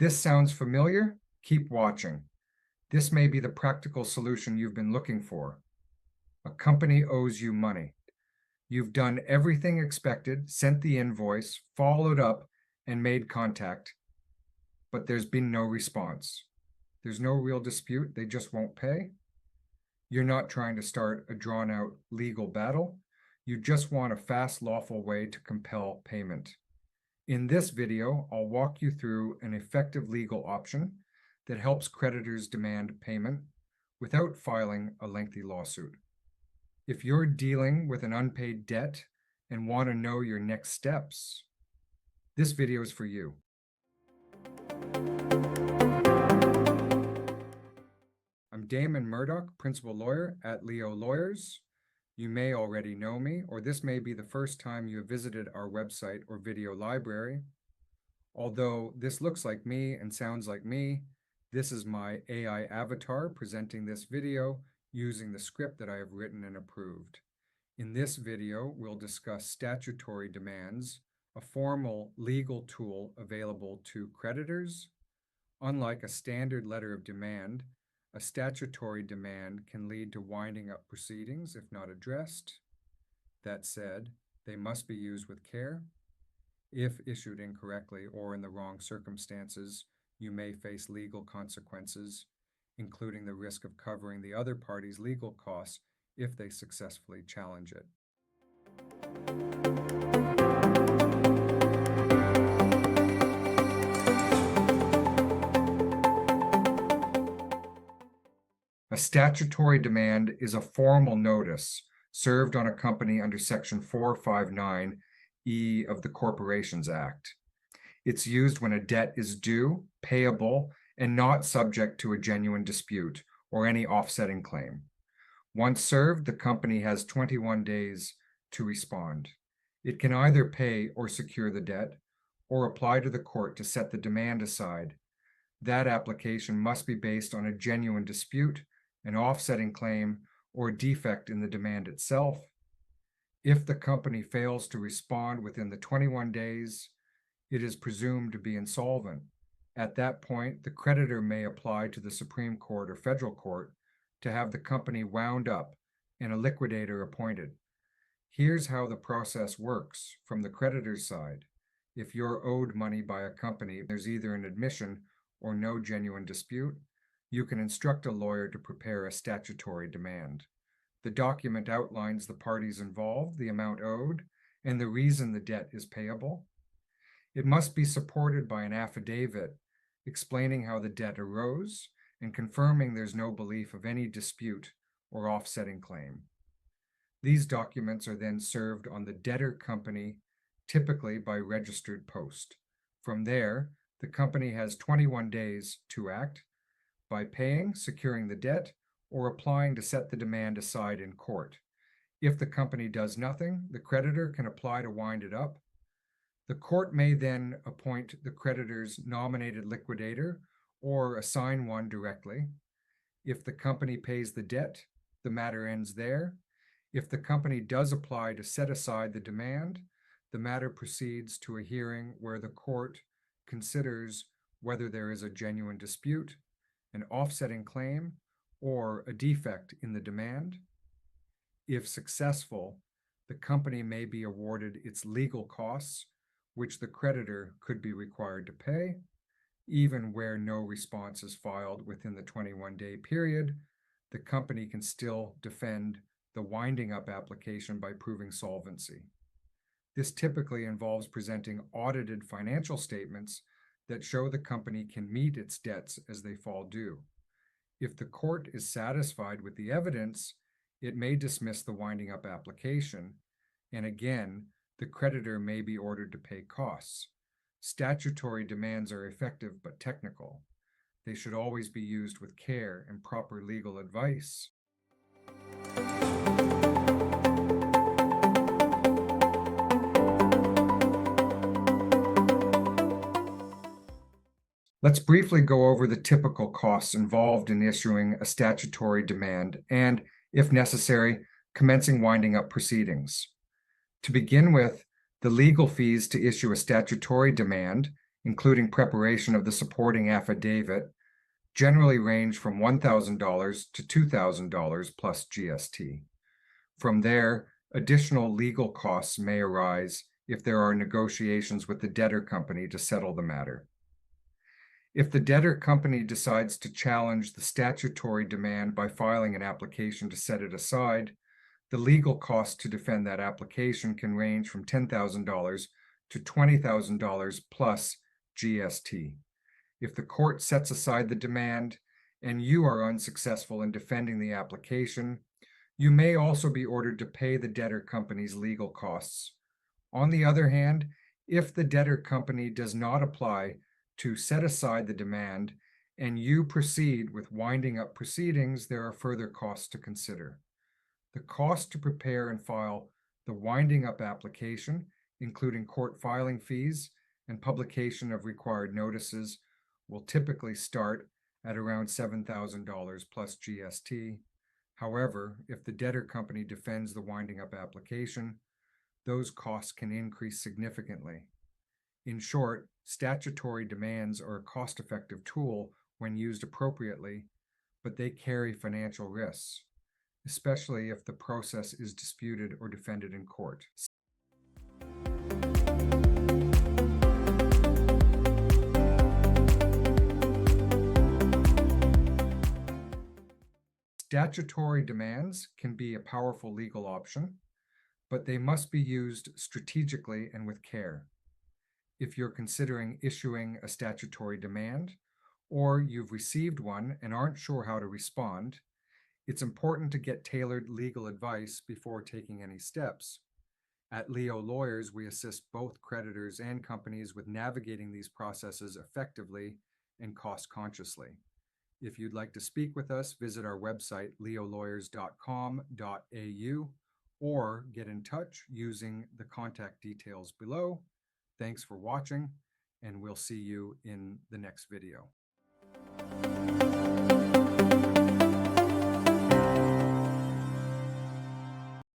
this sounds familiar, keep watching. This may be the practical solution you've been looking for. A company owes you money. You've done everything expected, sent the invoice, followed up, and made contact, but there's been no response. There's no real dispute, they just won't pay. You're not trying to start a drawn-out legal battle. You just want a fast, lawful way to compel payment. In this video, I'll walk you through an effective legal option that helps creditors demand payment without filing a lengthy lawsuit. If you're dealing with an unpaid debt and want to know your next steps, this video is for you. I'm Damin Murdock, principal lawyer at Leo Lawyers. You may already know me, or this may be the first time you have visited our website or video library. Although this looks like me and sounds like me, this is my AI avatar presenting this video using the script that I have written and approved. In this video, we'll discuss statutory demands, a formal legal tool available to creditors. Unlike a standard letter of demand, a statutory demand can lead to winding up proceedings if not addressed. That said, they must be used with care. If issued incorrectly or in the wrong circumstances, you may face legal consequences, including the risk of covering the other party's legal costs if they successfully challenge it. A statutory demand is a formal notice served on a company under Section 459E of the Corporations Act. It's used when a debt is due, payable, and not subject to a genuine dispute or any offsetting claim. Once served, the company has 21 days to respond. It can either pay or secure the debt, or apply to the court to set the demand aside. That application must be based on a genuine dispute, an offsetting claim, or defect in the demand itself. If the company fails to respond within the 21 days, it is presumed to be insolvent. At that point, the creditor may apply to the Supreme Court or federal court to have the company wound up and a liquidator appointed. Here's how the process works from the creditor's side. If you're owed money by a company, there's either an admission or no genuine dispute, you can instruct a lawyer to prepare a statutory demand. The document outlines the parties involved, the amount owed, and the reason the debt is payable. It must be supported by an affidavit explaining how the debt arose and confirming there's no belief of any dispute or offsetting claim. These documents are then served on the debtor company, typically by registered post. From there, the company has 21 days to act by paying, securing the debt, or applying to set the demand aside in court. If the company does nothing, the creditor can apply to wind it up. The court may then appoint the creditor's nominated liquidator or assign one directly. If the company pays the debt, the matter ends there. If the company does apply to set aside the demand, the matter proceeds to a hearing where the court considers whether there is a genuine dispute, an offsetting claim, or a defect in the demand. If successful, the company may be awarded its legal costs, which the creditor could be required to pay. Even where no response is filed within the 21-day period, the company can still defend the winding up application by proving solvency. This typically involves presenting audited financial statements that show the company can meet its debts as they fall due. If the court is satisfied with the evidence, it may dismiss the winding up application, and again, the creditor may be ordered to pay costs. Statutory demands are effective but technical. They should always be used with care and proper legal advice. Let's briefly go over the typical costs involved in issuing a statutory demand and, if necessary, commencing winding up proceedings. To begin with, the legal fees to issue a statutory demand, including preparation of the supporting affidavit, generally range from $1,000 to $2,000 plus GST. From there, additional legal costs may arise if there are negotiations with the debtor company to settle the matter. If the debtor company decides to challenge the statutory demand by filing an application to set it aside, the legal cost to defend that application can range from $10,000 to $20,000 plus GST. If the court sets aside the demand and you are unsuccessful in defending the application, you may also be ordered to pay the debtor company's legal costs. On the other hand, if the debtor company does not apply to set aside the demand and you proceed with winding up proceedings, there are further costs to consider. The cost to prepare and file the winding up application, including court filing fees and publication of required notices, will typically start at around $7,000 plus GST. However, if the debtor company defends the winding up application, those costs can increase significantly. In short, statutory demands are a cost-effective tool when used appropriately, but they carry financial risks, especially if the process is disputed or defended in court. Statutory demands can be a powerful legal option, but they must be used strategically and with care. If you're considering issuing a statutory demand, or you've received one and aren't sure how to respond, it's important to get tailored legal advice before taking any steps. At Leo Lawyers, we assist both creditors and companies with navigating these processes effectively and cost-consciously. If you'd like to speak with us, visit our website, leolawyers.com.au, or get in touch using the contact details below. Thanks for watching, and we'll see you in the next video.